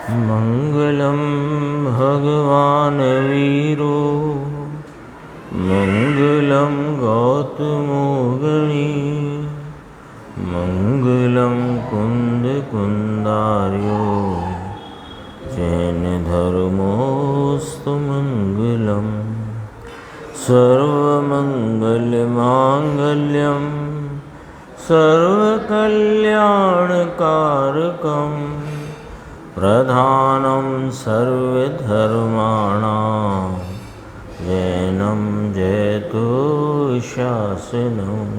मंगलम भगवान वीरो मंगलम गौतमो गणी मंगलम कुंद कुंदार्यो जैन धर्मोस्तु मंगलम सर्वमंगलमांगल्यम सर्वकल्याणकारकं प्रधानं सर्वधर्माणां जैनं जयतु शासनं।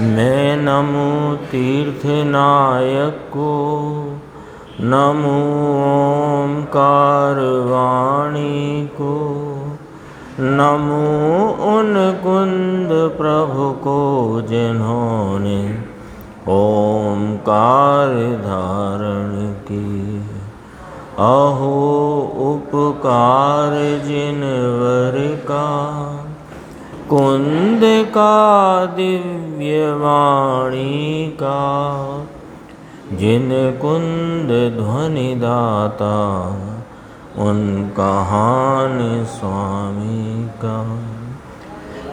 मैं नमो तीर्थनायक को नमो ओंकार वाणी को नमो उन कुंद प्रभु को जिन्होंने ओंकार धारण की। अहो उपकार जिनवर का कुंद का दिव्य वाणी का जिन कुंद ध्वनि दाता उनका हान स्वामी का।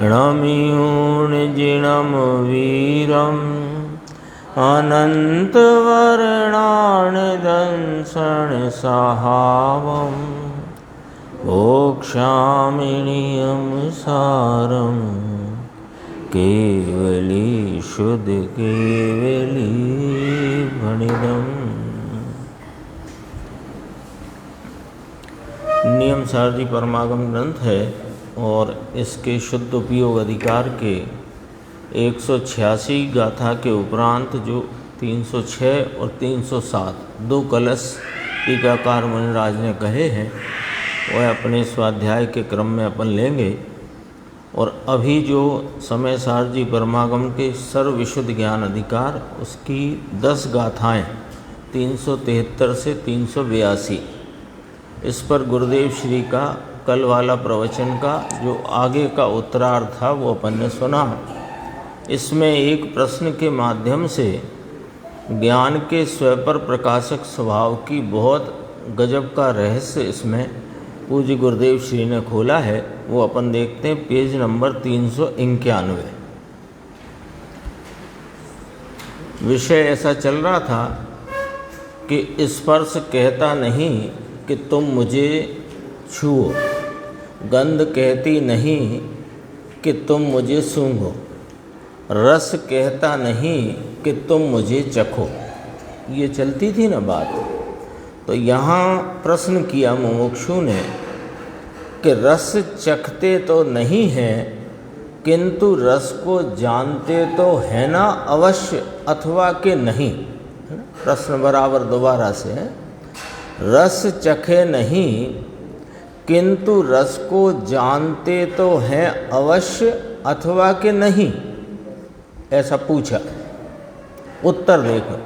णमियूण जिणम वीरम अनंत वर्णान दंसन सहावम मोक्षामिनियम सारम केवली शुद्ध केवली भणिदम। नियम सारजी परमागम ग्रंथ है और इसके शुद्ध उपयोग अधिकार के 186 गाथा के उपरांत जो 306 और 307 दो कलश टीकाकार मुनिराज ने कहे हैं वह अपने स्वाध्याय के क्रम में अपन लेंगे। और अभी जो समय सारजी परमागम के सर्व विशुद्ध ज्ञान अधिकार उसकी 10 गाथाएँ 373 से 382 इस पर गुरुदेव श्री का कल वाला प्रवचन का जो आगे का उत्तरार्ध था वो अपन ने सुना। इसमें एक प्रश्न के माध्यम से ज्ञान के स्वपर प्रकाशक स्वभाव की बहुत गजब का रहस्य इसमें पूज्य गुरुदेव श्री ने खोला है। वो अपन देखते हैं पेज नंबर 391। विषय ऐसा चल रहा था कि स्पर्श कहता नहीं कि तुम मुझे छुओ, गंध कहती नहीं कि तुम मुझे सूंघो, रस कहता नहीं कि तुम मुझे चखो। ये चलती थी ना बात। तो यहाँ प्रश्न किया मुमुक्षु ने कि रस चखते तो नहीं हैं किंतु रस को जानते तो है ना अवश्य अथवा कि नहीं। प्रश्न बराबर दोबारा से है। रस चखे नहीं किंतु रस को जानते तो हैं अवश्य अथवा कि नहीं, ऐसा पूछा। उत्तर देखो,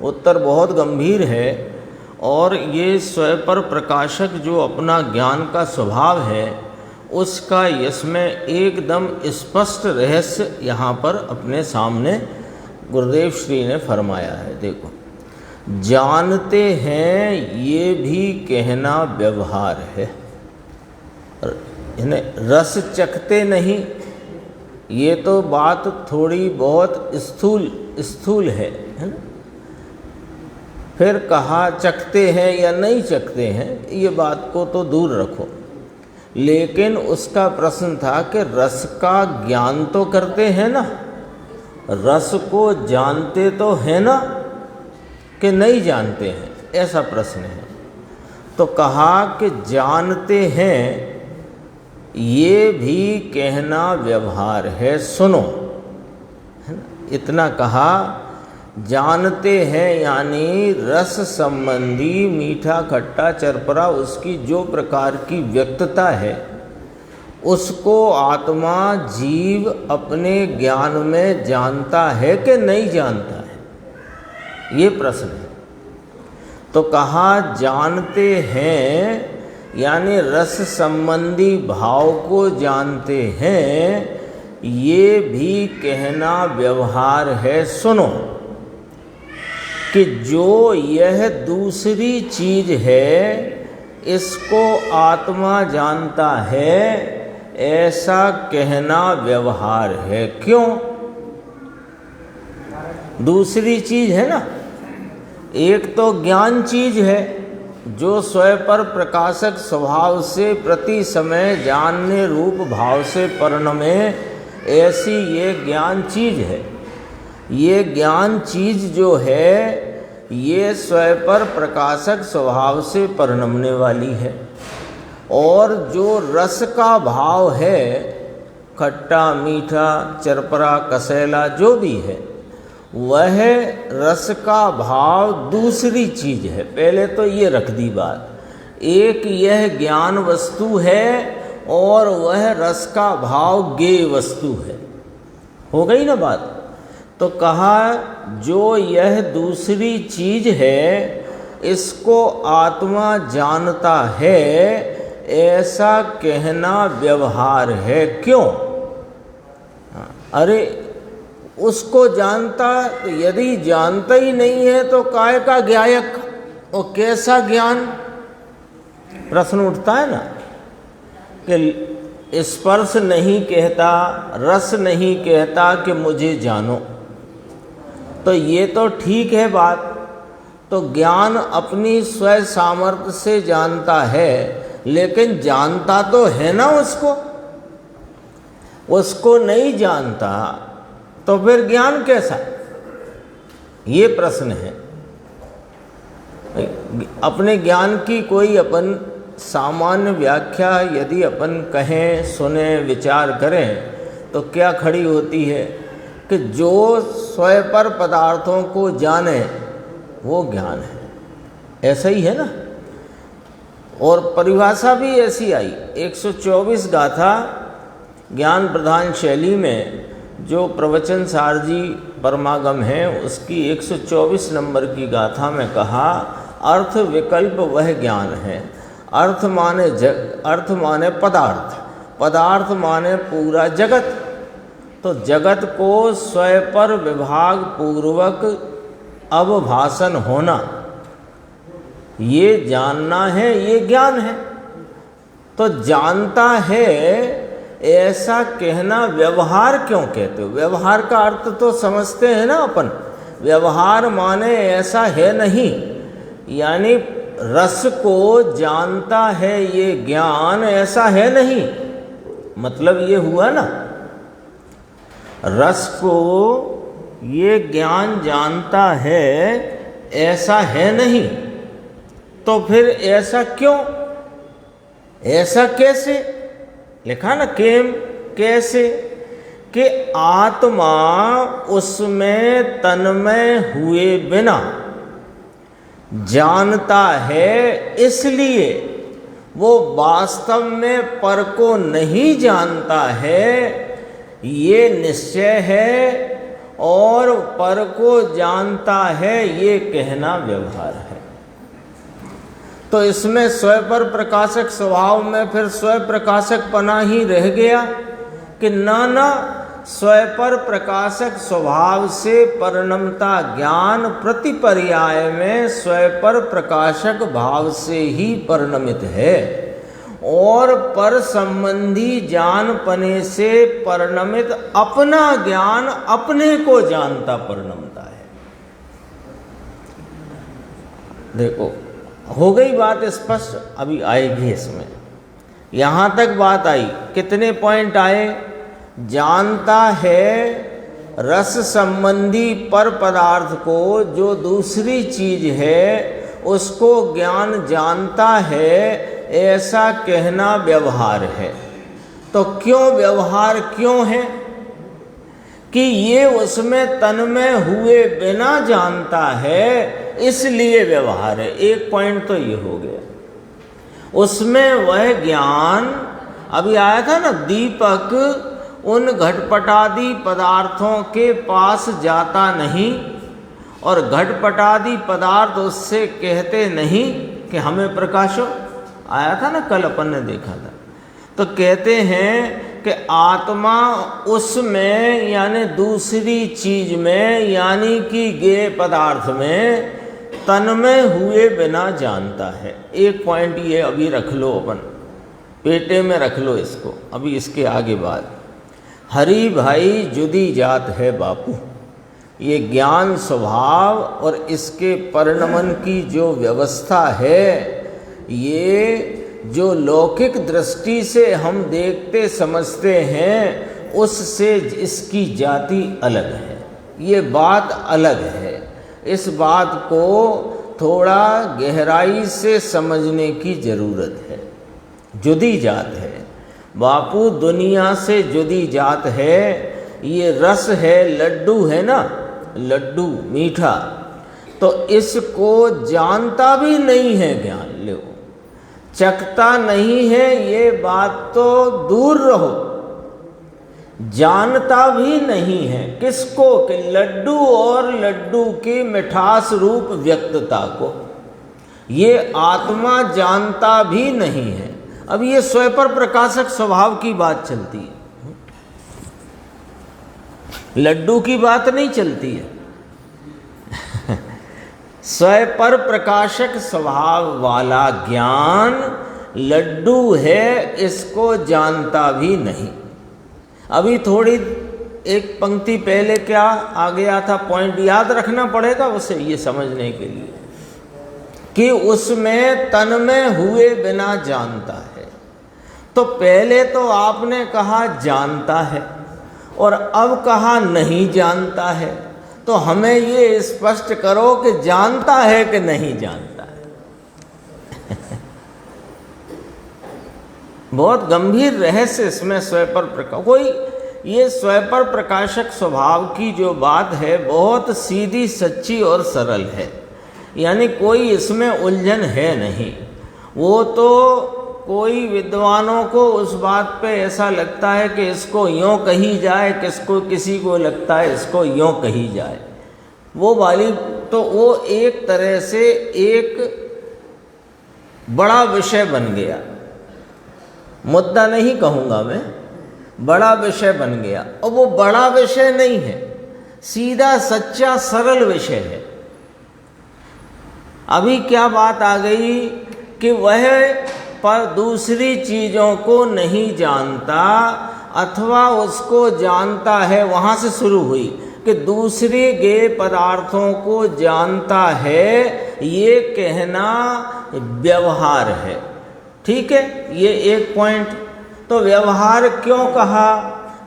उत्तर बहुत गंभीर है और ये स्वपर प्रकाशक जो अपना ज्ञान का स्वभाव है उसका इसमें एकदम स्पष्ट रहस्य यहाँ पर अपने सामने गुरुदेव श्री ने फरमाया है। देखो, जानते हैं ये भी कहना व्यवहार है। इन्हें रस चखते नहीं, ये तो बात थोड़ी बहुत स्थूल है ना। फिर कहा चखते हैं या नहीं चखते हैं, ये बात को तो दूर रखो। लेकिन उसका प्रश्न था कि रस का ज्ञान तो करते हैं ना, रस को जानते तो है ना कि नहीं जानते हैं, ऐसा प्रश्न है। तो कहा कि जानते हैं ये भी कहना व्यवहार है, सुनो, है ना। इतना कहा। जानते हैं यानी रस संबंधी मीठा खट्टा चरपरा उसकी जो प्रकार की व्यक्तता है उसको आत्मा जीव अपने ज्ञान में जानता है कि नहीं जानता है, ये प्रश्न है। तो कहा जानते हैं यानी रस संबंधी भाव को जानते हैं, ये भी कहना व्यवहार है, सुनो। कि जो यह दूसरी चीज है इसको आत्मा जानता है, ऐसा कहना व्यवहार है। क्यों? दूसरी चीज है ना, एक तो ज्ञान चीज है जो स्वयं पर प्रकाशक स्वभाव से प्रति समय जानने रूप भाव से परिणमे, ऐसी ये ज्ञान चीज है। ये ज्ञान चीज जो है ये स्वयं पर प्रकाशक स्वभाव से परिणमने वाली है। और जो रस का भाव है, खट्टा मीठा चरपरा कसैला जो भी है, वह रस का भाव दूसरी चीज है। पहले तो ये रख दी बात। एक यह ज्ञान वस्तु है और वह रस का भाव ज्ञेय वस्तु है। हो गई ना बात? तो कहा जो यह दूसरी चीज है इसको आत्मा जानता है, ऐसा कहना व्यवहार है। क्यों? अरे उसको जानता, तो यदि जानता ही नहीं है तो काय का ज्ञायक, और कैसा ज्ञान? प्रश्न उठता है ना कि स्पर्श नहीं कहता, रस नहीं कहता कि मुझे जानो। तो ये तो ठीक है बात, तो ज्ञान अपनी स्वयं सामर्थ्य से जानता है, लेकिन जानता तो है ना उसको। उसको नहीं जानता तो फिर ज्ञान कैसा? ये प्रश्न है। अपने ज्ञान की कोई अपन सामान्य व्याख्या यदि अपन कहें, सुने, विचार करें तो क्या खड़ी होती है कि जो स्वयं पर पदार्थों को जाने वो ज्ञान है। ऐसा ही है ना। और परिभाषा भी ऐसी आई। 124 गाथा ज्ञान प्रधान शैली में जो प्रवचन सार जी परमागम है उसकी 124 नंबर की गाथा में कहा, अर्थ विकल्प वह ज्ञान है। अर्थ माने अर्थ माने पदार्थ, पदार्थ माने पूरा जगत। तो जगत को स्वयं पर विभाग पूर्वक अवभाषण होना, ये जानना है, ये ज्ञान है। तो जानता है ऐसा कहना व्यवहार क्यों कहते हो? व्यवहार का अर्थ तो समझते हैं ना अपन। व्यवहार माने ऐसा है नहीं, यानी रस को जानता है ये ज्ञान, ऐसा है नहीं। मतलब ये हुआ ना, रस को ये ज्ञान जानता है ऐसा है नहीं, तो फिर ऐसा क्यों? ऐसा कैसे? लिखा ना केम, कैसे? कि आत्मा उसमें तन्मय हुए बिना जानता है, इसलिए वो वास्तव में पर को नहीं जानता है, ये निश्चय है। और पर को जानता है ये कहना व्यवहार है। तो इसमें स्वयं पर प्रकाशक स्वभाव में फिर स्वयं प्रकाशक पना ही रह गया कि ना स्वयं पर प्रकाशक स्वभाव से परिणमता ज्ञान प्रतिपर्याय में स्वयं पर प्रकाशक भाव से ही परिणमित है, और पर संबंधी जान पने से परिणमित अपना ज्ञान अपने को जानता परिणमता है। देखो हो गई बात स्पष्ट, अभी आएगी इसमें। यहाँ तक बात आई, कितने पॉइंट आए? जानता है रस संबंधी पर पदार्थ को, जो दूसरी चीज है उसको ज्ञान जानता है, ऐसा कहना व्यवहार है। तो क्यों व्यवहार क्यों है? कि ये उसमें तन्मय हुए बिना जानता है, इसलिए व्यवहार है। एक पॉइंट तो ये हो गया। उसमें वह ज्ञान अभी आया था ना, दीपक उन घटपटादि पदार्थों के पास जाता नहीं, और घटपटादि पदार्थ उससे कहते नहीं कि हमें प्रकाशो। आया था ना, कल अपन ने देखा था। तो कहते हैं कि आत्मा उसमें यानी दूसरी चीज में यानी कि ज्ञेय पदार्थ में तन्मय हुए बिना जानता है। एक पॉइंट ये अभी रख लो, अपन पेटे में रख लो इसको, अभी इसके आगे बात। हरि भाई जुदी जात है बापू, ये ज्ञान स्वभाव और इसके परिणमन की जो व्यवस्था है, ये जो लौकिक दृष्टि से हम देखते समझते हैं उससे इसकी जाति अलग है, ये बात अलग है। इस बात को थोड़ा गहराई से समझने की ज़रूरत है। जुदी जात है बापू, दुनिया से जुदी जात है। ये रस है, लड्डू है ना, लड्डू मीठा, तो इसको जानता भी नहीं है ज्ञान, लो चखता नहीं है, ये बात तो दूर रहो, जानता भी नहीं है। किसको? कि लड्डू और लड्डू की मिठास रूप व्यक्तता को ये आत्मा जानता भी नहीं है। अब ये स्वपर प्रकाशक स्वभाव की बात चलती है, लड्डू की बात नहीं चलती है। स्वपर प्रकाशक स्वभाव वाला ज्ञान लड्डू है, इसको जानता भी नहीं। अभी थोड़ी एक पंक्ति पहले क्या आ गया था, पॉइंट याद रखना पड़ेगा उसे ये समझने के लिए कि उसमें तन्मय हुए बिना जानता है। तो पहले तो आपने कहा जानता है और अब कहा नहीं जानता है, तो हमें ये स्पष्ट करो कि जानता है कि नहीं जानता है। बहुत गंभीर रहस्य इसमें स्वपर प्रकाश, कोई ये स्वपर प्रकाशक स्वभाव की जो बात है बहुत सीधी सच्ची और सरल है, यानी कोई इसमें उलझन है नहीं। वो तो कोई विद्वानों को उस बात पे ऐसा लगता है कि इसको यों कही जाए, किसी को लगता है इसको यों कही जाए, वो वाली तो वो एक तरह से एक बड़ा विषय बन गया। मुद्दा नहीं कहूँगा मैं, बड़ा विषय बन गया। और वो बड़ा विषय नहीं है, सीधा सच्चा सरल विषय है। अभी क्या बात आ गई कि वह पर दूसरी चीज़ों को नहीं जानता अथवा उसको जानता है, वहाँ से शुरू हुई कि दूसरे ज्ञेय पदार्थों को जानता है, ये कहना व्यवहार है। ठीक है, ये एक पॉइंट। तो व्यवहार क्यों कहा?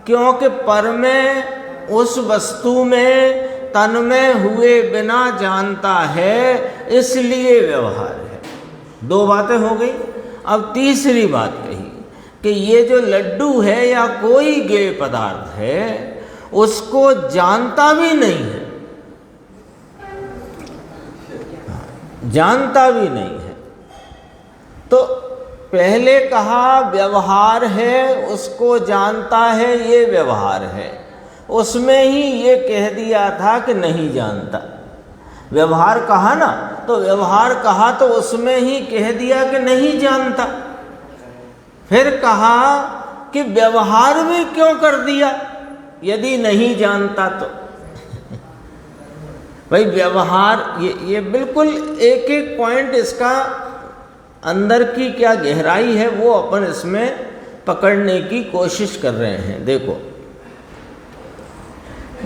क्योंकि पर में उस वस्तु में तन्मय हुए बिना जानता है, इसलिए व्यवहार है। दो बातें हो गई। अब तीसरी बात कही कि ये जो लड्डू है या कोई ज्ञेय पदार्थ है उसको जानता भी नहीं है, जानता भी नहीं है। तो पहले कहा व्यवहार है, उसको जानता है, ये व्यवहार है। उसमें ही ये कह दिया था कि नहीं जानता। व्यवहार कहा ना, तो व्यवहार कहा तो उसमें ही कह दिया कि नहीं जानता। फिर कहा कि व्यवहार भी क्यों कर दिया यदि नहीं जानता तो। भाई व्यवहार ये बिल्कुल एक एक पॉइंट, इसका अंदर की क्या गहराई है वो अपन इसमें पकड़ने की कोशिश कर रहे हैं। देखो,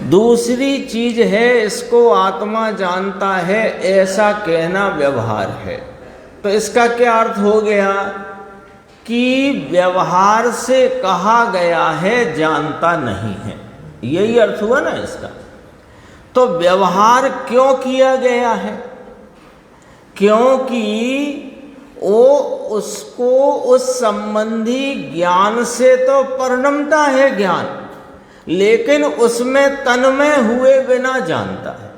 दूसरी चीज है इसको आत्मा जानता है, ऐसा कहना व्यवहार है। तो इसका क्या अर्थ हो गया कि व्यवहार से कहा गया है जानता नहीं है, यही अर्थ हुआ ना इसका। तो व्यवहार क्यों किया गया है? क्योंकि वो उसको उस संबंधी ज्ञान से तो परिणमता है ज्ञान, लेकिन उसमें तन्मय हुए बिना जानता है,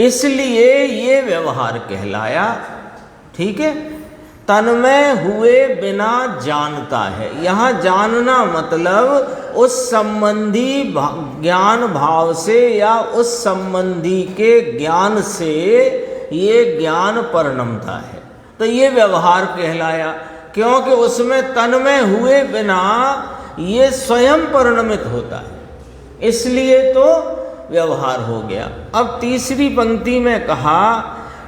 इसलिए ये व्यवहार कहलाया। ठीक है, तन्मय हुए बिना जानता है। यहाँ जानना मतलब उस संबंधी ज्ञान भाव से या उस संबंधी के ज्ञान से ये ज्ञान परिणमता है, तो ये व्यवहार कहलाया। क्योंकि उसमें तन्मय हुए बिना ये स्वयं परिणमित होता है, इसलिए तो व्यवहार हो गया। अब तीसरी पंक्ति में कहा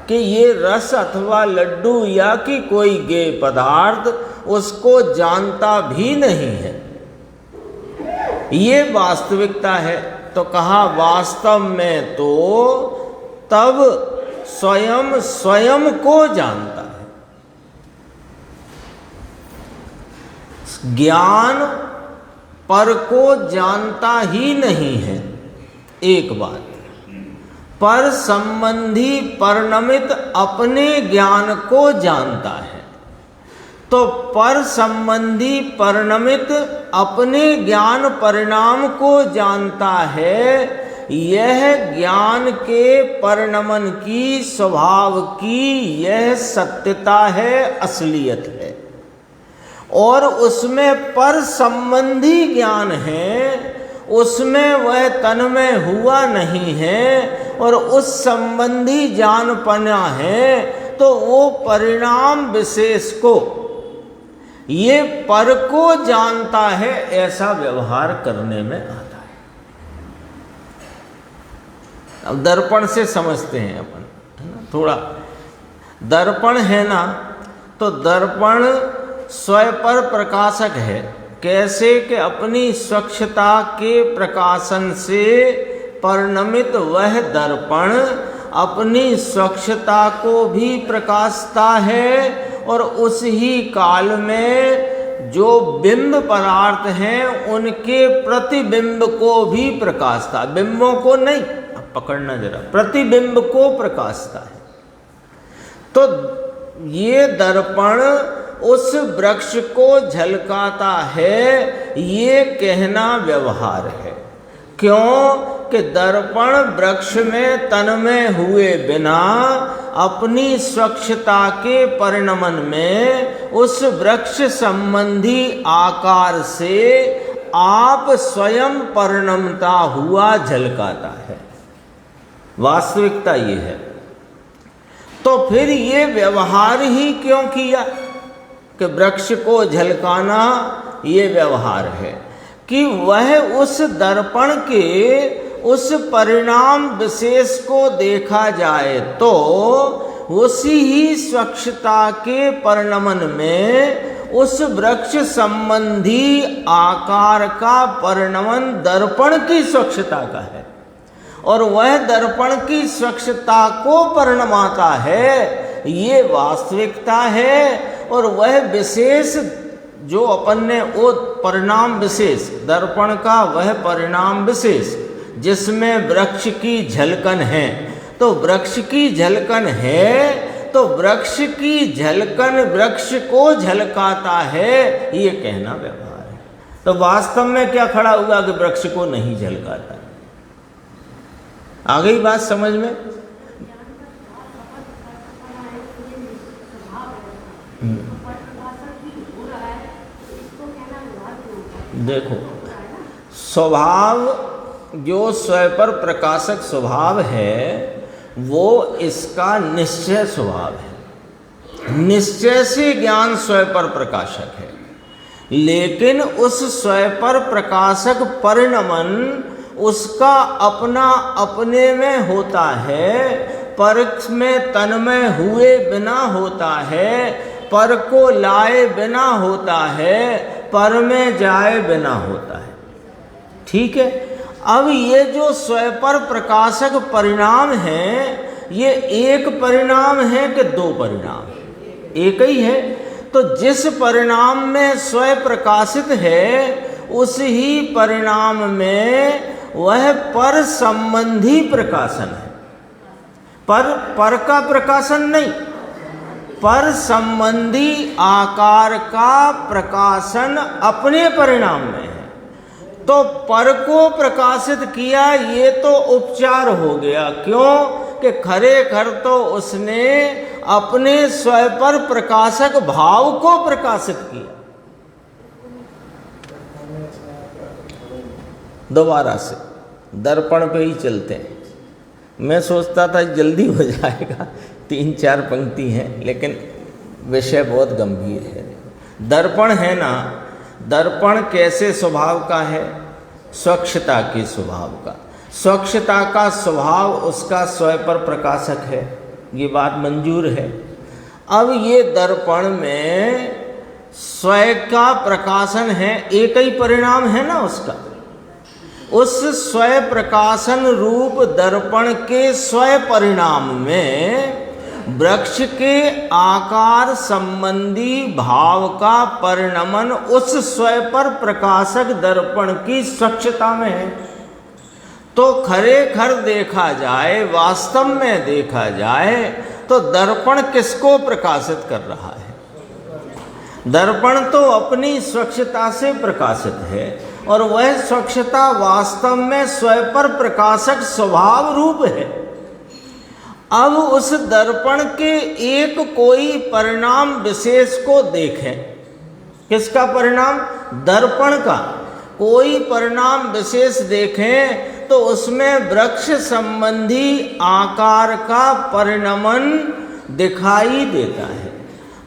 कि ये रस अथवा लड्डू या कि कोई गेय पदार्थ उसको जानता भी नहीं है, ये वास्तविकता है। तो कहा वास्तव में तो तब स्वयं स्वयं को जानता है। ज्ञान पर को जानता ही नहीं है, एक बात। पर संबंधी परिणमित अपने ज्ञान को जानता है। तो पर संबंधी परिणमित अपने ज्ञान परिणाम को जानता है, यह ज्ञान के परिणमन की स्वभाव की यह सत्यता है, असलियत है। और उसमें पर संबंधी ज्ञान है, उसमें वह तन्मय हुआ नहीं है और उस संबंधी जानपना है, तो वो परिणाम विशेष को ये पर को जानता है, ऐसा व्यवहार करने में आता है। अब दर्पण से समझते हैं अपन, है ना, थोड़ा। दर्पण है ना, तो दर्पण स्वयं पर प्रकाशक है। कैसे कि अपनी स्वच्छता के प्रकाशन से परिणमित वह दर्पण अपनी स्वच्छता को भी प्रकाशता है और उस ही काल में जो बिंब पदार्थ हैं उनके प्रतिबिंब को भी प्रकाशता, बिंबों को नहीं, अब पकड़ना जरा, प्रतिबिंब को प्रकाशता है। तो ये दर्पण उस वृक्ष को झलकाता है, ये कहना व्यवहार है। क्यों कि दर्पण वृक्ष में तन्मय हुए बिना अपनी स्वच्छता के परिणमन में उस वृक्ष संबंधी आकार से आप स्वयं परिणमता हुआ झलकाता है। वास्तविकता ये है। तो फिर ये व्यवहार ही क्यों किया कि वृक्ष को झलकाना ये व्यवहार है कि वह उस दर्पण के उस परिणाम विशेष को देखा जाए तो उसी ही स्वच्छता के परिणमन में उस वृक्ष संबंधी आकार का परिणमन दर्पण की स्वच्छता का है और वह दर्पण की स्वच्छता को परिणमाता है, ये वास्तविकता है। और वह विशेष जो अपन ने वो परिणाम विशेष दर्पण का वह परिणाम विशेष जिसमें वृक्ष की झलकन है, तो वृक्ष की झलकन है तो वृक्ष की झलकन वृक्ष को झलकाता है, ये कहना व्यवहार है। तो वास्तव में क्या खड़ा हुआ कि वृक्ष को नहीं झलकाता। आ गई बात समझ में? देखो, स्वभाव जो स्वयं पर प्रकाशक स्वभाव है वो इसका निश्चय स्वभाव है। निश्चय से ज्ञान स्वयं पर प्रकाशक है, लेकिन उस स्वयं पर प्रकाशक परिणमन उसका अपना अपने में होता है, पर में तन्मय हुए बिना होता है, पर को लाए बिना होता है, पर में जाए बिना होता है। ठीक है। अब ये जो स्वयं पर प्रकाशक परिणाम है, ये एक परिणाम है कि दो परिणाम? एक ही है। तो जिस परिणाम में स्वयं प्रकाशित है उस ही परिणाम में वह पर संबंधी प्रकाशन है। पर का प्रकाशन नहीं, पर संबंधी आकार का प्रकाशन अपने परिणाम में है। तो पर को प्रकाशित किया, ये तो उपचार हो गया। क्यों कि खरेखर तो उसने अपने स्वयं पर प्रकाशक भाव को प्रकाशित किया। दोबारा से दर्पण पे ही चलते हैं। मैं सोचता था जल्दी हो जाएगा, 3-4 पंक्ति हैं, लेकिन विषय बहुत गंभीर है। दर्पण है ना, दर्पण कैसे स्वभाव का है? स्वच्छता के स्वभाव का। स्वच्छता का स्वभाव उसका स्वयं पर प्रकाशक है, ये बात मंजूर है। अब ये दर्पण में स्वयं का प्रकाशन है, एक ही परिणाम है ना उसका। उस स्वयं प्रकाशन रूप दर्पण के स्वयं परिणाम में वृक्ष के आकार संबंधी भाव का परिणमन उस स्वयं पर प्रकाशक दर्पण की स्वच्छता में है। तो खरेखर देखा जाए, वास्तव में देखा जाए तो दर्पण किसको प्रकाशित कर रहा है? दर्पण तो अपनी स्वच्छता से प्रकाशित है और वह स्वच्छता वास्तव में स्वयं पर प्रकाशक स्वभाव रूप है। अब उस दर्पण के एक कोई परिणाम विशेष को देखें। किसका परिणाम? दर्पण का कोई परिणाम विशेष देखें तो उसमें वृक्ष संबंधी आकार का परिणमन दिखाई देता है।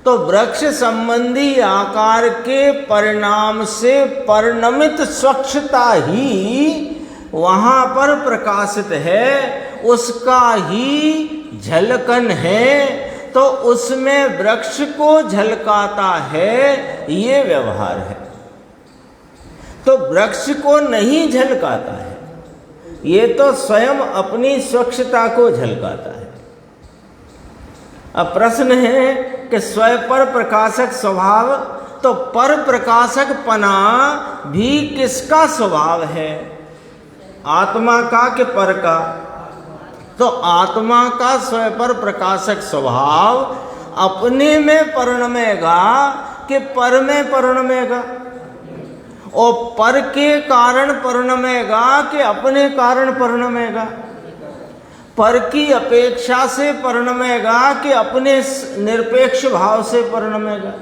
तो वृक्ष संबंधी आकार के परिणाम से परिणमित स्वच्छता ही वहाँ पर प्रकाशित है, उसका ही झलकन है। तो उसमें वृक्ष को झलकाता है, ये व्यवहार है। तो वृक्ष को नहीं झलकाता है, ये तो स्वयं अपनी स्वच्छता को झलकाता है। अब प्रश्न है कि स्वयं पर प्रकाशक स्वभाव, तो पर प्रकाशक पना भी किसका स्वभाव है? आत्मा का कि पर का? तो आत्मा का स्वयं पर प्रकाशक स्वभाव अपने में परिणमेगा कि पर में परिणमेगा? और पर के कारण परिणमेगा कि अपने कारण परिणमेगा? पर की अपेक्षा से परिणमेगा कि अपने निरपेक्ष भाव से परिणमेगा?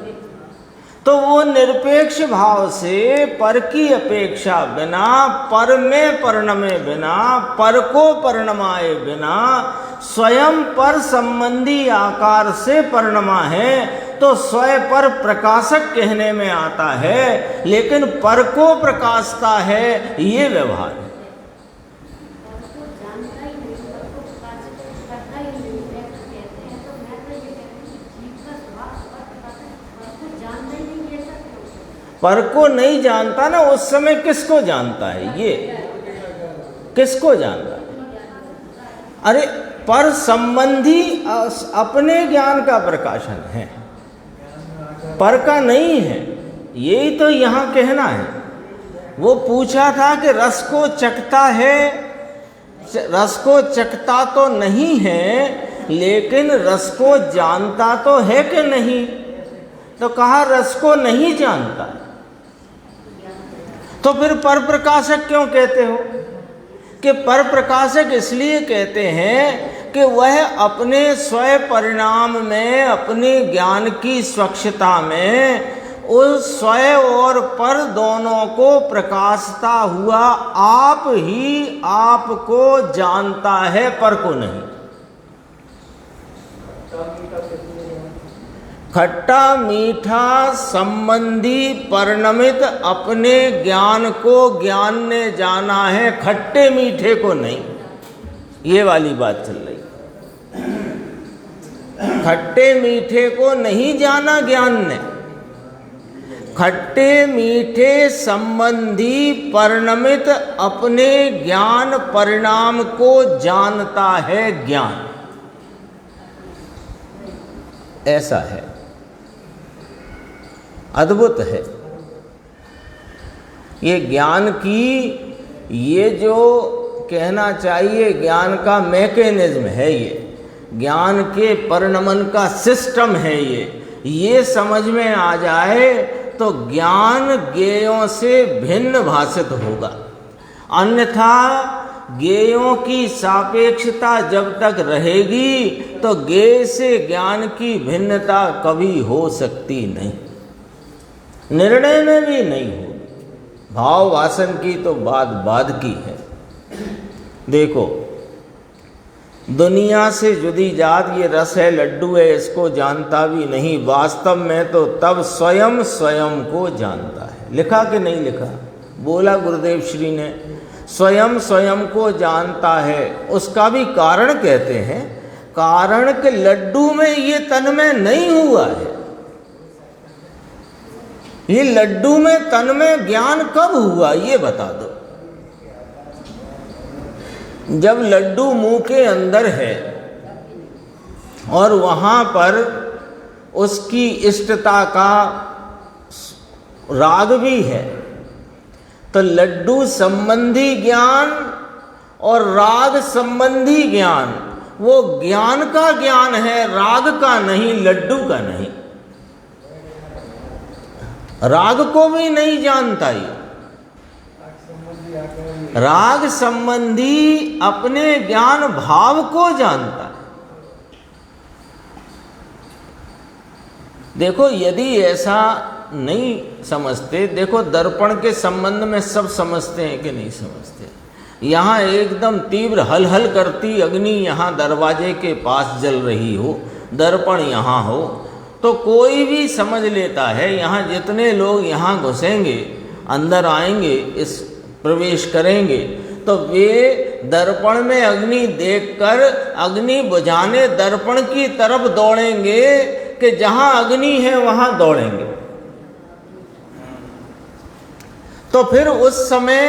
तो वो निरपेक्ष भाव से पर की अपेक्षा बिना, पर में परिणमे बिना, पर को परिणमाए बिना स्वयं पर संबंधी आकार से परिणमा है। तो स्वयं पर प्रकाशक कहने में आता है, लेकिन पर को प्रकाशता है, ये व्यवहार है। पर को नहीं जानता ना, उस समय किसको जानता है? ये किसको जानता है? अरे पर संबंधी अपने ज्ञान का प्रकाशन है, पर का नहीं है। यही तो यहाँ कहना है। वो पूछा था कि रस को चखता है, रस को चखता तो नहीं है, लेकिन रस को जानता तो है कि नहीं? तो कहा रस को नहीं जानता। तो फिर पर प्रकाशक क्यों कहते हो? कि पर प्रकाशक इसलिए कहते हैं कि वह अपने स्वयं परिणाम में, अपने ज्ञान की स्वच्छता में उस स्वयं और पर दोनों को प्रकाशता हुआ आप ही आपको जानता है, पर को नहीं। खट्टा मीठा संबंधी परिणमित अपने ज्ञान को ज्ञान ने जाना है, खट्टे मीठे को नहीं। ये वाली बात चल रही। खट्टे मीठे को नहीं जाना ज्ञान ने, खट्टे मीठे संबंधी परिणमित अपने ज्ञान परिणाम को जानता है ज्ञान। ऐसा है, अद्भुत है। ये ज्ञान की, ये जो कहना चाहिए ज्ञान का मैकेनिज्म है, ये ज्ञान के परिणमन का सिस्टम है, ये समझ में आ जाए तो ज्ञान ज्ञेयों से भिन्न भाषित होगा। अन्यथा ज्ञेयों की सापेक्षता जब तक रहेगी तो ज्ञेय से ज्ञान की भिन्नता कभी हो सकती नहीं, निर्णय में भी नहीं होगी। भाव वासन की तो बात बाद की है। देखो, दुनिया से जुदी जात ये रस है, लड्डू है, इसको जानता भी नहीं, वास्तव में तो तब स्वयं स्वयं को जानता है। लिखा कि नहीं लिखा? बोला गुरुदेव श्री ने, स्वयं स्वयं को जानता है। उसका भी कारण कहते हैं, कारण कि लड्डू में ये तन्मय नहीं हुआ है। ये लड्डू में तन्मय ज्ञान कब हुआ ये बता दो। जब लड्डू मुंह के अंदर है और वहां पर उसकी इष्टता का राग भी है, तो लड्डू संबंधी ज्ञान और राग संबंधी ज्ञान, वो ज्ञान का ज्ञान है, राग का नहीं, लड्डू का नहीं। राग को भी नहीं जानता ये। राग संबंधी अपने ज्ञान भाव को जानता है। देखो, यदि ऐसा नहीं समझते, देखो दर्पण के संबंध में सब समझते हैं कि नहीं समझते? यहाँ एकदम तीव्र हल करती अग्नि यहाँ दरवाजे के पास जल रही हो, दर्पण यहाँ हो, तो कोई भी समझ लेता है, यहाँ जितने लोग यहाँ घुसेंगे, अंदर आएंगे, इस प्रवेश करेंगे, तो वे दर्पण में अग्नि देखकर अग्नि बुझाने दर्पण की तरफ दौड़ेंगे कि जहाँ अग्नि है वहाँ दौड़ेंगे। तो फिर उस समय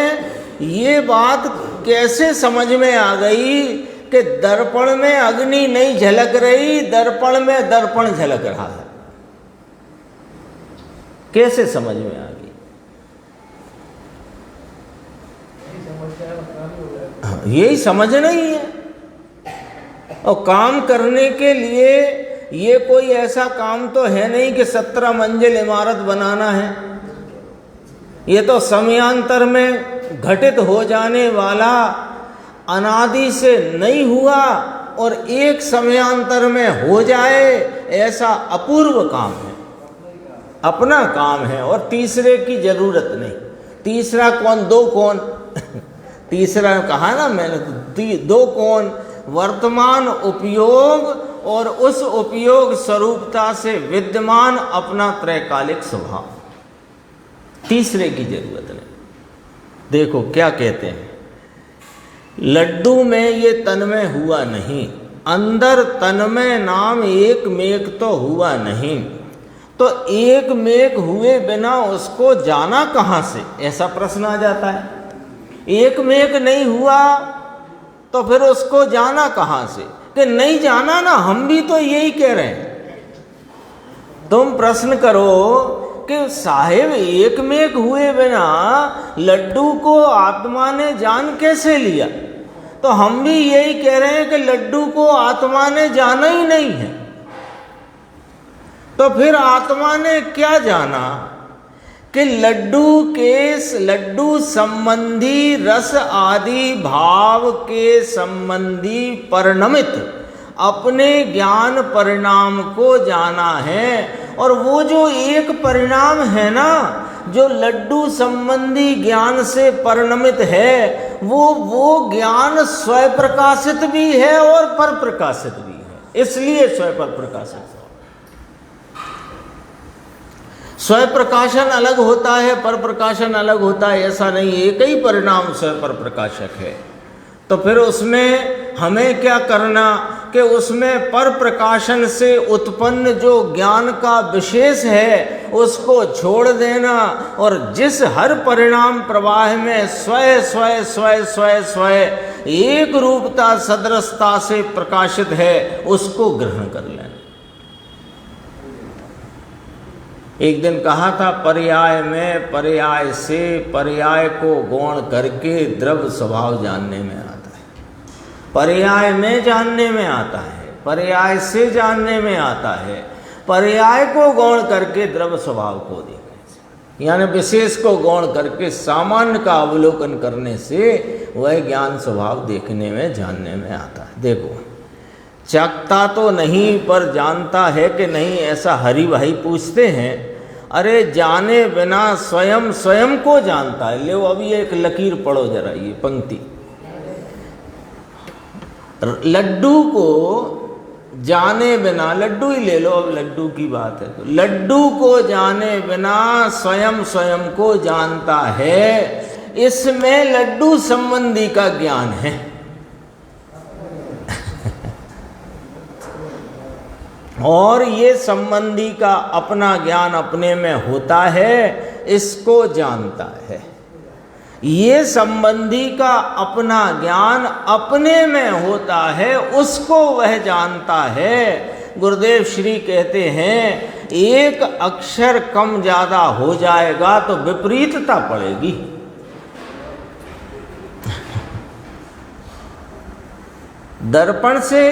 ये बात कैसे समझ में आ गई कि दर्पण में अग्नि नहीं झलक रही, दर्पण में दर्पण झलक रहा है? कैसे समझ में आ गई? यही समझ नहीं है। और काम करने के लिए ये कोई ऐसा काम तो है नहीं कि 17 मंजिल इमारत बनाना है। ये तो समयांतर में घटित हो जाने वाला, अनादि से नहीं हुआ और एक समयांतर में हो जाए ऐसा अपूर्व काम है, अपना काम है, और तीसरे की जरूरत नहीं। तीसरा कौन? दो कौन? तीसरा कहा ना मैंने, दो कौन? वर्तमान उपयोग और उस उपयोग स्वरूपता से विद्यमान अपना त्रैकालिक स्वभाव, तीसरे की जरूरत नहीं। देखो क्या कहते हैं, लड्डू में ये तन्मय हुआ नहीं, अंदर तन्मय नाम एक मेघ तो हुआ नहीं, तो एक मेघ हुए बिना उसको जाना कहाँ से? ऐसा प्रश्न आ जाता है। एक मेघ नहीं हुआ तो फिर उसको जाना कहाँ से? कि नहीं जाना ना, हम भी तो यही कह रहे हैं। तुम प्रश्न करो कि साहेब एक मेघ हुए बिना लड्डू को आत्मा ने जान कैसे लिया? तो हम भी यही कह रहे हैं कि लड्डू को आत्मा ने जाना ही नहीं है। तो फिर आत्मा ने क्या जाना? कि लड्डू संबंधी रस आदि भाव के संबंधी परिणमित अपने ज्ञान परिणाम को जाना है। और वो जो एक परिणाम है ना, जो लड्डू संबंधी ज्ञान से परिणमित है, वो ज्ञान स्वयं प्रकाशित भी है और पर प्रकाशित भी है। इसलिए स्वयं पर प्रकाशित है। स्वयं प्रकाशन अलग होता है, पर प्रकाशन अलग होता है, ऐसा नहीं। एक ही परिणाम स्वयं पर प्रकाशक है। तो फिर उसमें हमें क्या करना कि उसमें पर प्रकाशन से उत्पन्न जो ज्ञान का विशेष है उसको छोड़ देना, और जिस हर परिणाम प्रवाह में स्वयं स्वयं स्वयं स्वयं स्वयं एक रूपता सदृशता से प्रकाशित है उसको ग्रहण कर लेना। एक दिन कहा था, पर्याय में पर्याय से पर्याय को गौण करके द्रव्य स्वभाव जानने में आता है। पर्याय में जानने में आता है, पर्याय से जानने में आता है, पर्याय को गौण करके द्रव्य स्वभाव को देखने से, यानी विशेष को गौण करके सामान्य का अवलोकन करने से वह ज्ञान स्वभाव देखने में जानने में आता है। देखो, चखता तो नहीं पर जानता है कि नहीं, ऐसा हरि भाई पूछते हैं। अरे जाने बिना स्वयं स्वयं को जानता है। ले अभी एक लकीर पढ़ो जरा, ये पंक्ति। लड्डू को जाने बिना, लड्डू ही ले लो, अब लड्डू की बात है तो लड्डू को जाने बिना स्वयं स्वयं को जानता है, इसमें लड्डू संबंधी का ज्ञान है। और ये संबंधी का अपना ज्ञान अपने में होता है, इसको जानता है। ये संबंधी का अपना ज्ञान अपने में होता है, उसको वह जानता है। गुरुदेव श्री कहते हैं एक अक्षर कम ज्यादा हो जाएगा तो विपरीतता पड़ेगी। दर्पण से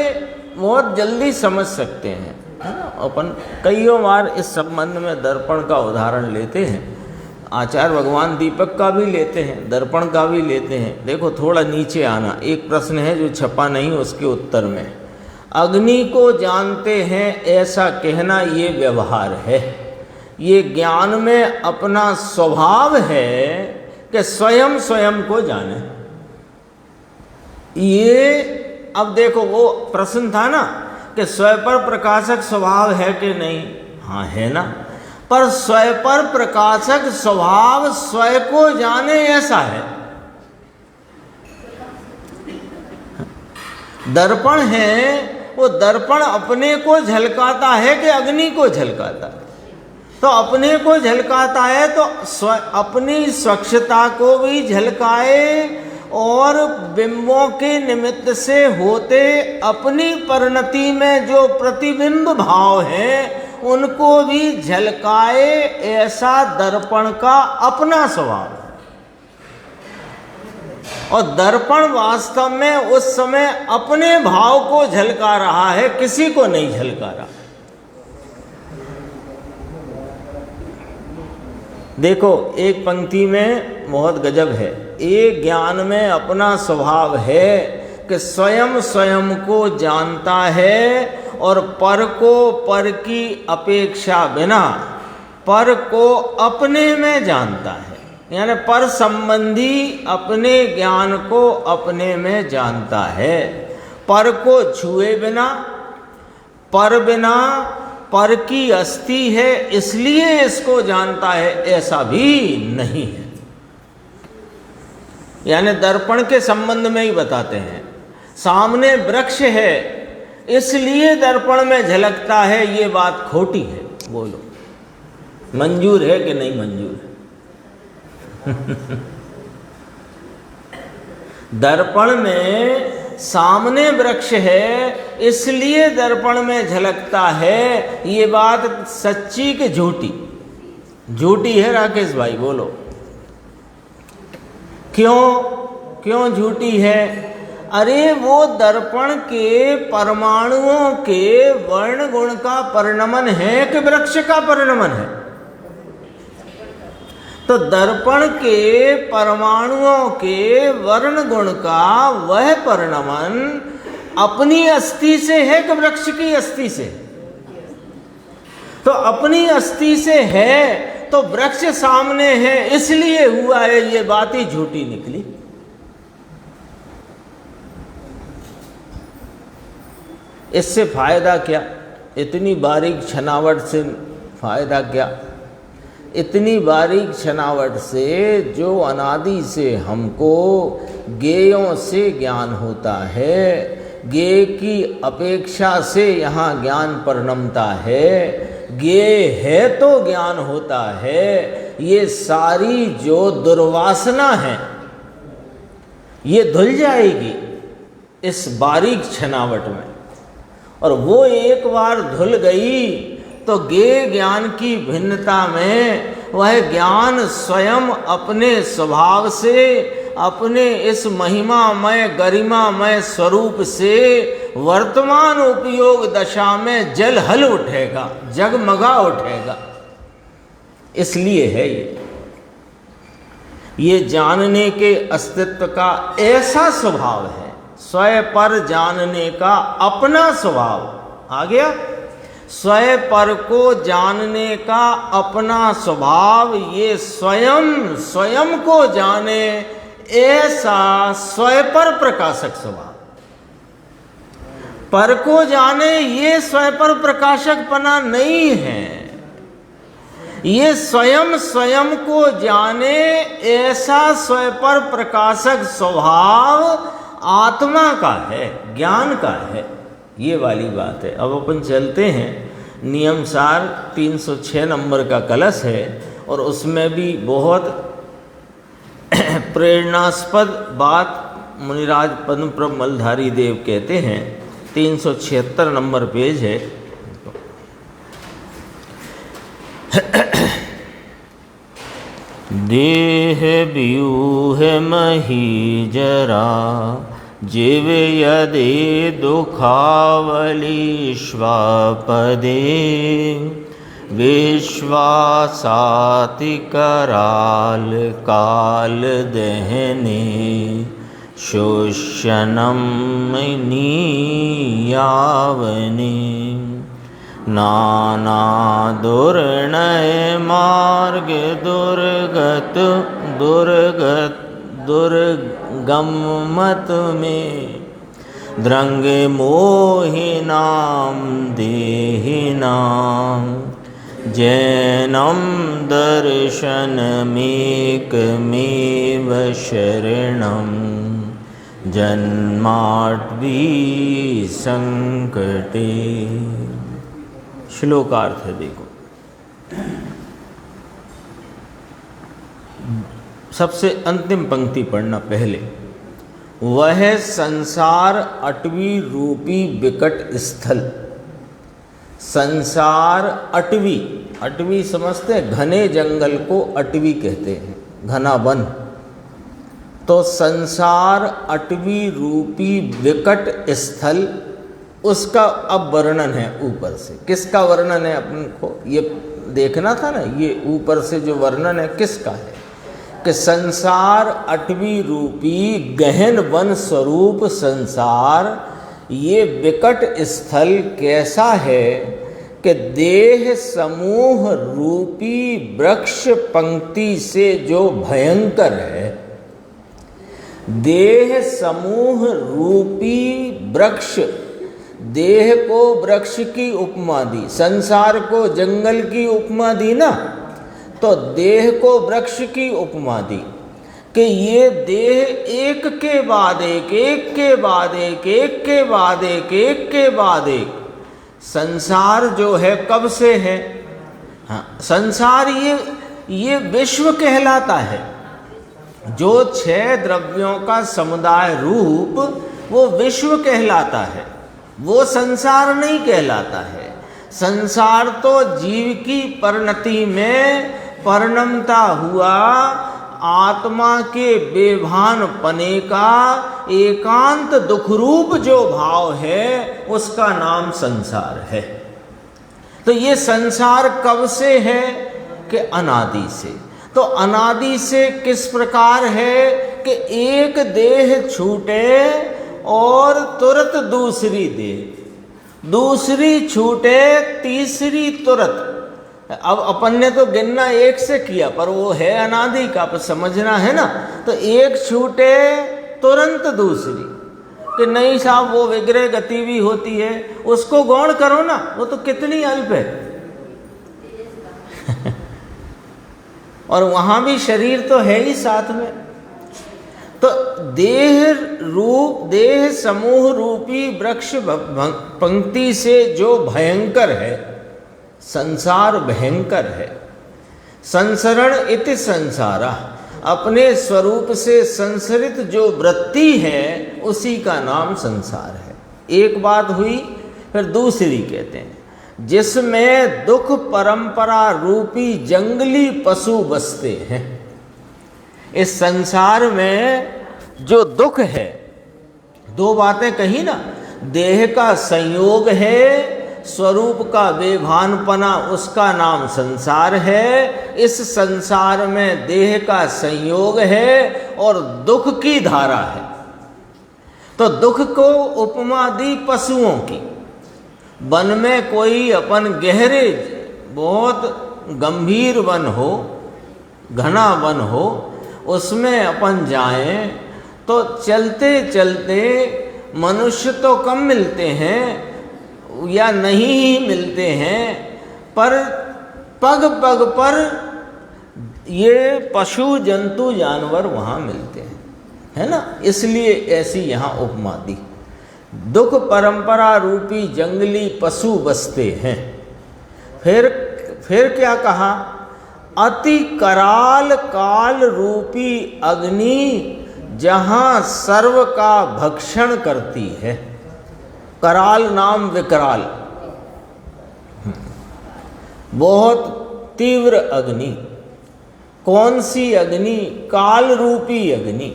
बहुत जल्दी समझ सकते हैं, है ना। अपन कईयों बार इस संबंध में दर्पण का उदाहरण लेते हैं, आचार्य भगवान दीपक का भी लेते हैं, दर्पण का भी लेते हैं। देखो थोड़ा नीचे आना, एक प्रश्न है जो छपा नहीं उसके उत्तर में, अग्नि को जानते हैं ऐसा कहना ये व्यवहार है, ये ज्ञान में अपना स्वभाव है कि स्वयं स्वयं को जाने। ये अब देखो वो प्रश्न था ना कि स्वयं पर प्रकाशक स्वभाव है कि नहीं, हाँ है ना, पर स्वयं पर प्रकाशक स्वभाव स्वयं को जाने ऐसा है। दर्पण है, वो दर्पण अपने को झलकाता है कि अग्नि को झलकाता है? तो अपने को झलकाता है तो अपनी स्वच्छता को भी झलकाए और बिंबों के निमित्त से होते अपनी परिणति में जो प्रतिबिंब भाव हैं उनको भी झलकाए, ऐसा दर्पण का अपना स्वभाव है। और दर्पण वास्तव में उस समय अपने भाव को झलका रहा है, किसी को नहीं झलका रहा। देखो एक पंक्ति में बहुत गजब है, एक ज्ञान में अपना स्वभाव है कि स्वयं स्वयं को जानता है और पर को पर की अपेक्षा बिना पर को अपने में जानता है, यानी पर संबंधी अपने ज्ञान को अपने में जानता है। पर को छुए बिना, पर की अस्थि है इसलिए इसको जानता है, ऐसा भी नहीं है। यानी दर्पण के संबंध में ही बताते हैं, सामने वृक्ष है इसलिए दर्पण में झलकता है, ये बात खोटी है। बोलो मंजूर है कि नहीं मंजूर है? दर्पण में सामने वृक्ष है इसलिए दर्पण में झलकता है, ये बात सच्ची कि झूठी? झूठी है राकेश भाई, बोलो क्यों झूठी है? अरे वो दर्पण के परमाणुओं के वर्ण गुण का परिणमन है कि वृक्ष का परिणमन है? तो दर्पण के परमाणुओं के वर्ण गुण का वह परिणमन अपनी अस्थि से है कि वृक्ष की अस्थि से? तो अपनी अस्थि से है तो वृक्ष सामने है इसलिए हुआ है, ये बात ही झूठी निकली। इससे फायदा क्या? इतनी बारीक छनावट से फायदा क्या? इतनी बारीक छनावट से जो अनादि से हमको गेयों से ज्ञान होता है, गेय की अपेक्षा से यहाँ ज्ञान परिणमता है, गेय है तो ज्ञान होता है, ये सारी जो दुर्वासना है ये धुल जाएगी इस बारीक छनावट में। और वो एक बार धुल गई तो गेय ज्ञान की भिन्नता में वह ज्ञान स्वयं अपने स्वभाव से, अपने इस महिमामय गरिमामय स्वरूप से वर्तमान उपयोग दशा में जलहल उठेगा, जगमगा उठेगा। इसलिए है ये जानने के अस्तित्व का ऐसा स्वभाव है, स्वयं पर जानने का अपना स्वभाव आ गया। स्वयं पर को जानने का अपना स्वभाव, ये स्वयं स्वयं को जाने ऐसा स्वयं पर प्रकाशक स्वभाव। पर को जाने ये स्वपर प्रकाशकपना नहीं है। ये स्वयं स्वयं को जाने ऐसा स्वपर प्रकाशक स्वभाव आत्मा का है, ज्ञान का है, ये वाली बात है। अब अपन चलते हैं नियम सार 306 नंबर का कलश है और उसमें भी बहुत प्रेरणास्पद बात मुनिराज पद्मप्रभ मलधारी देव कहते हैं। 376 नंबर पेज है। देह व्यूह मही जरा जीव यदि दुखावली श्वापदे विश्वासाति कराल काल दहने शोषणम नीयावने नाना दुर्नय मार्ग दुर्गमत में द्रंग मोहिनाम देहिनाम जैनम दर्शनमेकमेव शरणम जन्माटवी संकटे। श्लोकार्थ है, देखो। सबसे अंतिम पंक्ति पढ़ना पहले। वह संसार अटवी रूपी विकट स्थल। संसार अटवी, अटवी समझते हैं, घने जंगल को अटवी कहते हैं, घना वन। तो संसार अटवी रूपी विकट स्थल, उसका अब वर्णन है ऊपर से। किसका वर्णन है अपन को ये देखना था ना, ये ऊपर से जो वर्णन है किसका है कि संसार अटवी रूपी गहन वन स्वरूप संसार, ये विकट स्थल कैसा है कि देह समूह रूपी वृक्ष पंक्ति से जो भयंकर है। देह समूह रूपी वृक्ष, देह को वृक्ष की उपमा दी, संसार को जंगल की उपमा दी ना, तो देह को वृक्ष की उपमा दी कि ये देह एक के बाद एक, एक के बाद एक, एक के बाद एक, एक के बाद एक। संसार जो है कब से है? हाँ, संसार ये विश्व कहलाता है। जो 6 द्रव्यों का समुदाय रूप वो विश्व कहलाता है, वो संसार नहीं कहलाता है। संसार तो जीव की परिणति में परिणमता हुआ आत्मा के बेभान पने का एकांत दुख रूप जो भाव है, उसका नाम संसार है। तो ये संसार कब से है कि अनादि से। तो अनादि से किस प्रकार है कि एक देह छूटे और तुरंत दूसरी देह, दूसरी छूटे तीसरी तुरंत। अब अपन ने तो गिनना एक से किया, पर वो है अनादि का, पर समझना है ना। तो एक छूटे तुरंत दूसरी, कि नहीं साहब वो विग्रह गति भी होती है, उसको गौण करो ना, वो तो कितनी अल्प है। और वहां भी शरीर तो है ही साथ में। तो देह समूह रूपी वृक्ष पंक्ति से जो भयंकर है, संसार भयंकर है। संसरण इति संसारा, अपने स्वरूप से संसरित जो वृत्ति है उसी का नाम संसार है। एक बात हुई, फिर दूसरी कहते हैं जिसमें दुख परंपरा रूपी जंगली पशु बसते हैं। इस संसार में जो दुख है, 2 बातें कही ना, देह का संयोग है, स्वरूप का बेभानपना, उसका नाम संसार है। इस संसार में देह का संयोग है और दुख की धारा है। तो दुख को उपमा दी पशुओं की। वन में कोई अपन गहरे बहुत गंभीर वन हो, घना वन हो, उसमें अपन जाएं तो चलते चलते मनुष्य तो कम मिलते हैं या नहीं ही मिलते हैं, पर पग पग पर ये पशु जंतु जानवर वहाँ मिलते हैं, है ना। इसलिए ऐसी यहाँ उपमा दी। दुख परंपरा रूपी जंगली पशु बसते हैं। फिर क्या कहा, अति कराल काल रूपी अग्नि जहाँ सर्व का भक्षण करती है। कराल नाम विकराल, बहुत तीव्र अग्नि। कौन सी अग्नि? काल रूपी अग्नि,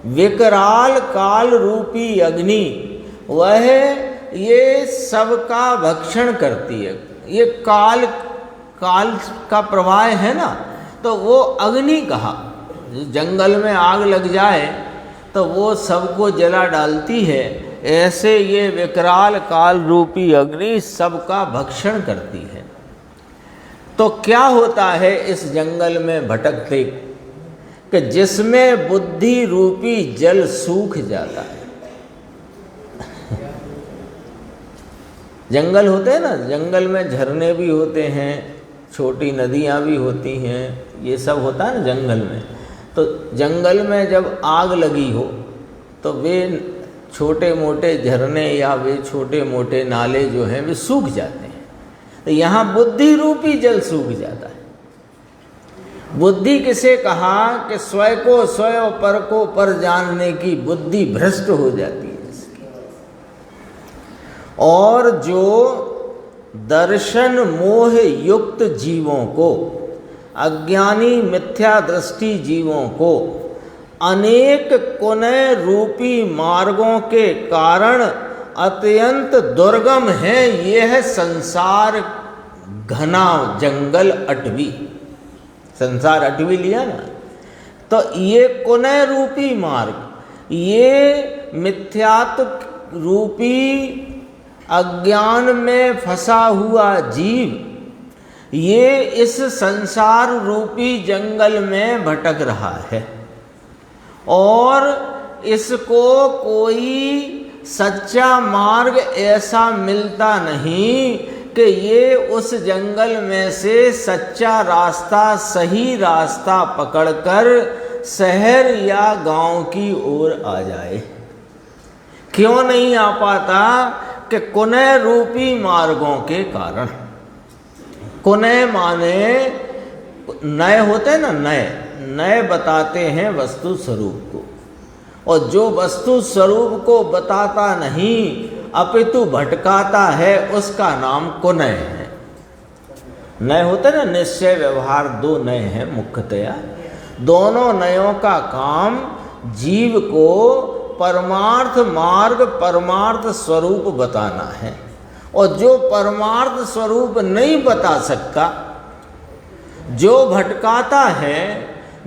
विकराल काल रूपी अग्नि, वह ये सबका भक्षण करती है। ये काल का प्रवाह है ना, तो वो अग्नि कहा। जंगल में आग लग जाए तो वो सबको जला डालती है, ऐसे ये विकराल काल रूपी अग्नि सबका भक्षण करती है। तो क्या होता है इस जंगल में भटकते, कि जिसमें बुद्धि रूपी जल सूख जाता है। जंगल होते हैं ना, जंगल में झरने भी होते हैं, छोटी नदियाँ भी होती हैं, ये सब होता है ना जंगल में। तो जंगल में जब आग लगी हो तो वे छोटे मोटे झरने या वे छोटे मोटे नाले जो हैं वे सूख जाते हैं। तो यहाँ बुद्धि रूपी जल सूख जाता है। बुद्धि किसे कहा कि स्वयं को स्वयं और पर को पर जानने की बुद्धि भ्रष्ट हो जाती है इसकी। और जो दर्शन मोह युक्त जीवों को, अज्ञानी मिथ्या दृष्टि जीवों को अनेक कुनय रूपी मार्गों के कारण अत्यंत दुर्गम है यह संसार घना जंगल अटवी। संसार अटवी लिया ना, तो ये कुनय रूपी मार्ग, ये मिथ्यात्व रूपी अज्ञान में फंसा हुआ जीव, ये इस संसार रूपी जंगल में भटक रहा है और इसको कोई सच्चा मार्ग ऐसा मिलता नहीं कि ये उस जंगल में से सच्चा रास्ता, सही रास्ता पकड़कर शहर या गांव की ओर आ जाए। क्यों नहीं आ पाता? कि कुनय रूपी मार्गों के कारण। कुनय माने नए होते हैं ना, नए बताते हैं वस्तु स्वरूप को, और जो वस्तु स्वरूप को बताता नहीं अपितु भटकाता है उसका नाम कुनय है। नए होते ना, निश्चय व्यवहार, दो नए हैं मुख्यतया। दोनों नयों का काम जीव को परमार्थ मार्ग, परमार्थ स्वरूप बताना है। और जो परमार्थ स्वरूप नहीं बता सकता, जो भटकाता है,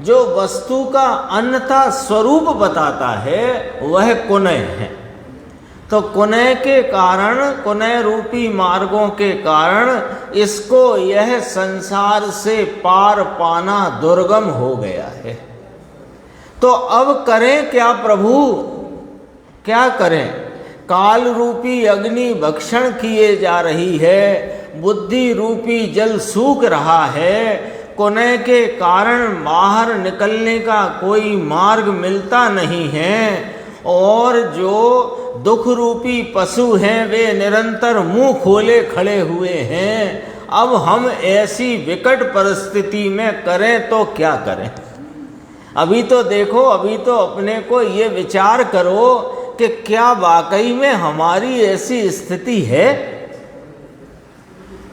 जो वस्तु का अन्यथा स्वरूप बताता है, वह कुनय है। तो कुनय के कारण, कुनय रूपी मार्गों के कारण इसको यह संसार से पार पाना दुर्गम हो गया है। तो अब करें क्या प्रभु? क्या करें? काल रूपी अग्नि भक्षण किए जा रही है, बुद्धि रूपी जल सूख रहा है, कुनय के कारण बाहर निकलने का कोई मार्ग मिलता नहीं है, और जो दुख रूपी पशु हैं वे निरंतर मुंह खोले खड़े हुए हैं। अब हम ऐसी विकट परिस्थिति में करें तो क्या करें? अभी तो देखो, अभी तो अपने को ये विचार करो कि क्या वाकई में हमारी ऐसी स्थिति है?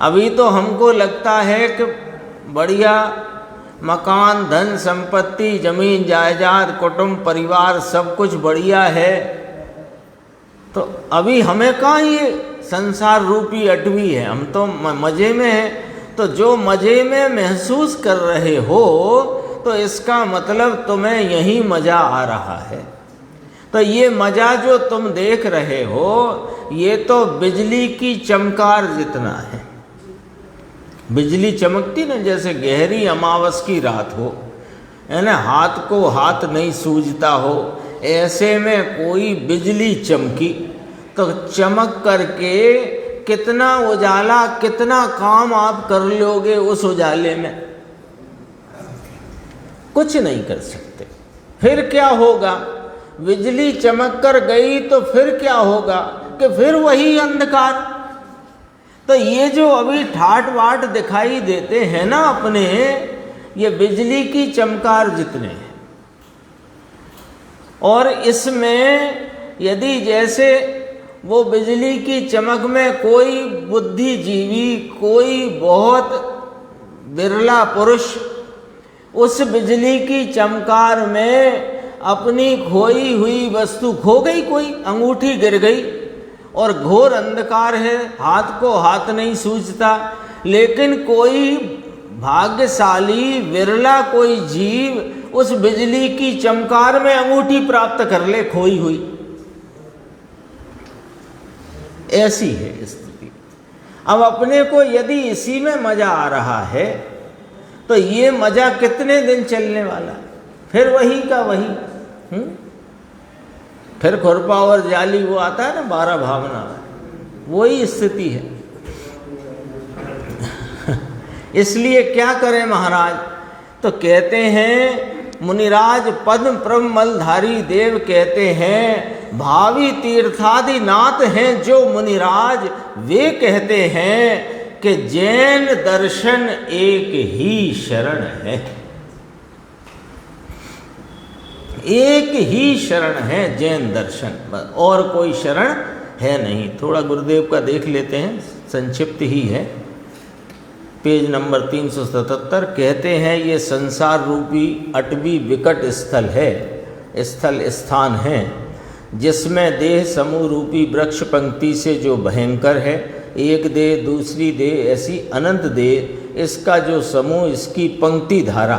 अभी तो हमको लगता है कि बढ़िया मकान, धन संपत्ति, जमीन जायदाद, कुटुंब परिवार सब कुछ बढ़िया है। तो अभी हमें कहाँ ये संसार रूपी अटवी है, हम तो मज़े में हैं। तो जो मज़े में महसूस कर रहे हो तो इसका मतलब तुम्हें यही मज़ा आ रहा है। तो ये मज़ा जो तुम देख रहे हो ये तो बिजली की चमकार जितना है। बिजली चमकती ना, जैसे गहरी अमावस की रात हो, है ना, हाथ को हाथ नहीं सूझता हो, ऐसे में कोई बिजली चमकी तो चमक करके कितना उजाला, कितना काम आप कर लोगे उस उजाले में? कुछ नहीं कर सकते। फिर क्या होगा? बिजली चमक कर गई तो फिर क्या होगा कि फिर वही अंधकार। तो ये जो अभी ठाट बाट दिखाई देते हैं ना अपने, ये बिजली की चमकार जितने हैं। और इसमें यदि जैसे वो बिजली की चमक में कोई बुद्धिजीवी, कोई बहुत बिरला पुरुष उस बिजली की चमकार में अपनी खोई हुई वस्तु खो गई, कोई अंगूठी गिर गई और घोर अंधकार है, हाथ को हाथ नहीं सूझता, लेकिन कोई भाग्यशाली विरला कोई जीव उस बिजली की चमकार में अंगूठी प्राप्त कर ले खोई हुई। ऐसी है स्थिति। अब अपने को यदि इसी में मजा आ रहा है तो ये मजा कितने दिन चलने वाला है? फिर वही का वही। फिर खुरपा और जाली वो आता है ना 12 भावना में, वही स्थिति है। इसलिए क्या करें महाराज? तो कहते हैं मुनिराज पद्म प्रमलधारी देव कहते हैं, भावी तीर्थादि नाथ हैं जो मुनिराज, वे कहते हैं कि जैन दर्शन एक ही शरण है। एक ही शरण है जैन दर्शन, और कोई शरण है नहीं। थोड़ा गुरुदेव का देख लेते हैं, संक्षिप्त ही है। पेज नंबर 377 कहते हैं, ये संसार रूपी अटवी विकट स्थल है, स्थान है, जिसमें देह समूह रूपी वृक्ष पंक्ति से जो भयंकर है, एक देह दूसरी देह ऐसी अनंत देह, इसका जो समूह, इसकी पंक्ति धारा,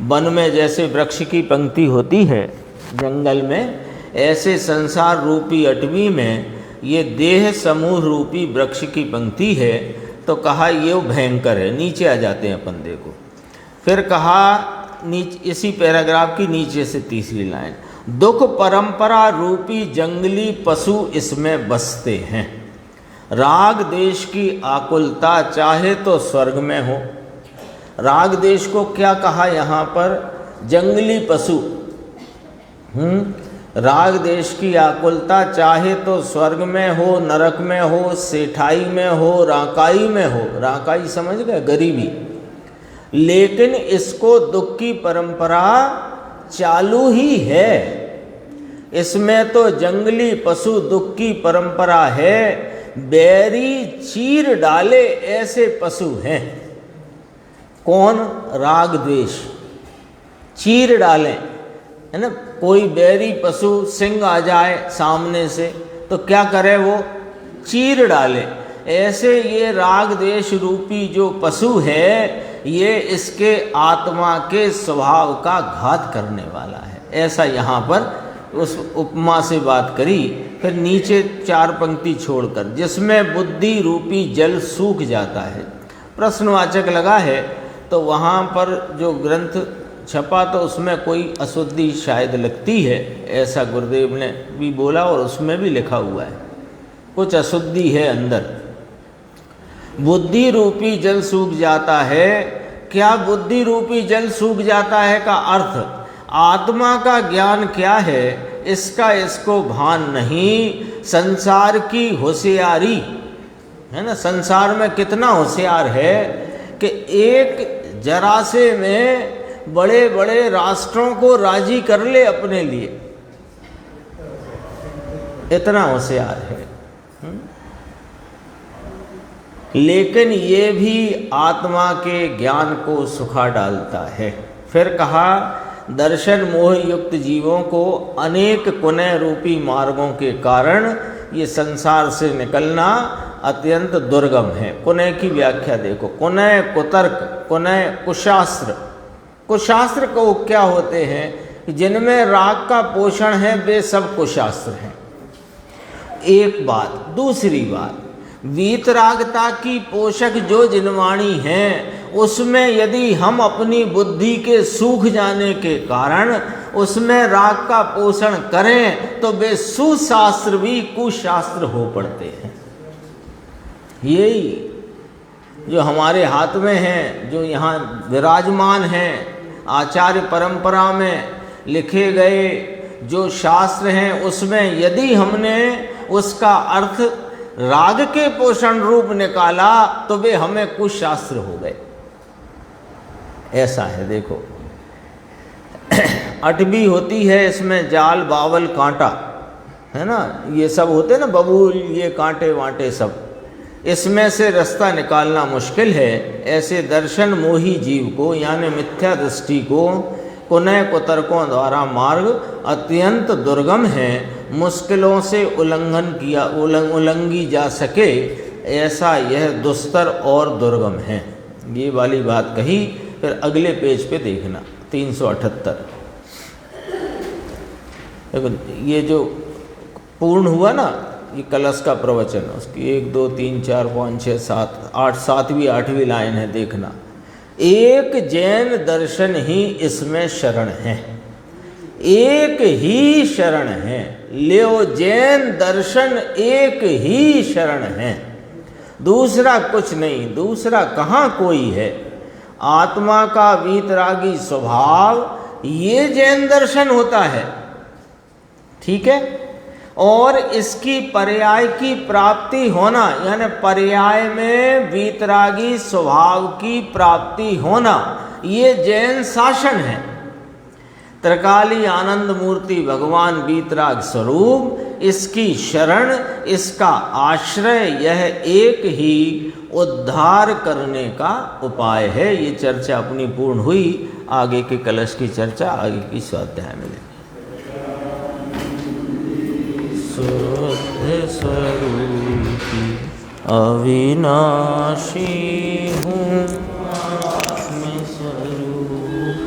वन में जैसे वृक्ष की पंक्ति होती है जंगल में, ऐसे संसार रूपी अटवी में ये देह समूह रूपी वृक्ष की पंक्ति है। तो कहा ये भयंकर है। नीचे आ जाते हैं अपन, देखो फिर कहा नीचे, इसी पैराग्राफ की नीचे से तीसरी लाइन, दुख परंपरा रूपी जंगली पशु इसमें बसते हैं, राग देश की आकुलता चाहे तो स्वर्ग में हो। राग देश को क्या कहा यहाँ पर? जंगली पशु। राग देश की आकुलता चाहे तो स्वर्ग में हो, नरक में हो, सेठाई में हो, राकाई में हो। राकाई समझ गए? गरीबी। लेकिन इसको दुख की परंपरा चालू ही है। इसमें तो जंगली पशु दुख की परंपरा है, बैरी चीर डाले ऐसे पशु हैं। कौन? राग द्वेष चीर डालें, है ना। कोई बैरी पशु सिंह आ जाए सामने से तो क्या करे? वो चीर डाले। ऐसे ये राग द्वेष रूपी जो पशु है, ये इसके आत्मा के स्वभाव का घात करने वाला है। ऐसा यहाँ पर उस उपमा से बात करी। फिर नीचे 4 पंक्ति छोड़कर, जिसमें बुद्धि रूपी जल सूख जाता है, प्रश्नवाचक लगा है। तो वहाँ पर जो ग्रंथ छपा तो उसमें कोई अशुद्धि शायद लगती है, ऐसा गुरुदेव ने भी बोला और उसमें भी लिखा हुआ है, कुछ अशुद्धि है अंदर। बुद्धि रूपी जल सूख जाता है। क्या बुद्धि रूपी जल सूख जाता है का अर्थ? आत्मा का ज्ञान क्या है इसका इसको भान नहीं। संसार की होशियारी, है ना, संसार में कितना होशियार है कि एक जरासे में बड़े बड़े राष्ट्रों को राजी कर ले अपने लिए, इतना होशियार है। लेकिन ये भी आत्मा के ज्ञान को सुखा डालता है। फिर कहा, दर्शन मोह युक्त जीवों को अनेक कुनय रूपी मार्गों के कारण ये संसार से निकलना अत्यंत दुर्गम है। कुनय की व्याख्या देखो, कुनय कुतर्क, कुनय कुशास्त्र। कुशास्त्र को क्या होते हैं? जिनमें राग का पोषण है वे सब कुशास्त्र हैं। एक बात। दूसरी बात, वीतरागता की पोषक जो जिनवाणी हैं, उसमें यदि हम अपनी बुद्धि के सूख जाने के कारण उसमें राग का पोषण करें तो वे सुशास्त्र भी कुशास्त्र हो पड़ते हैं। यही जो हमारे हाथ में हैं, जो यहाँ विराजमान हैं, आचार्य परंपरा में लिखे गए जो शास्त्र हैं, उसमें यदि हमने उसका अर्थ राग के पोषण रूप निकाला तो वे हमें कुछ शास्त्र हो गए। ऐसा है, देखो अटवी होती है, इसमें जाल बावल कांटा है ना, ये सब होते हैं ना, बबूल ये कांटे वांटे सब, इसमें से रास्ता निकालना मुश्किल है। ऐसे दर्शन मोही जीव को यानी मिथ्या दृष्टि को कुनय कुतर्कों द्वारा मार्ग अत्यंत दुर्गम है, मुश्किलों से उल्लंघी जा सके ऐसा यह दुस्तर और दुर्गम है। ये वाली बात कही। फिर अगले पेज पे देखना 378। देखो ये जो पूर्ण हुआ ना ये कलश का प्रवचन, उसकी 1 2 3 4 5 6 7 8 7वीं 8वीं लाइन है, देखना। एक जैन दर्शन ही इसमें शरण है, एक ही शरण है, लियो जैन दर्शन एक ही शरण है, दूसरा कुछ नहीं, दूसरा कहाँ कोई है। आत्मा का वीतरागी स्वभाव ये जैन दर्शन होता है, ठीक है। और इसकी पर्याय की प्राप्ति होना यानी पर्याय में वीतरागी स्वभाव की प्राप्ति होना, ये जैन शासन है। त्रिकाली आनंद मूर्ति भगवान वीतराग स्वरूप, इसकी शरण, इसका आश्रय, यह एक ही उद्धार करने का उपाय है। ये चर्चा अपनी पूर्ण हुई। आगे के कलश की चर्चा आगे की स्वाध्याय में लेंगे। शुद्ध स्वरूपी अविनाशी हूँ, आत्म स्वरूप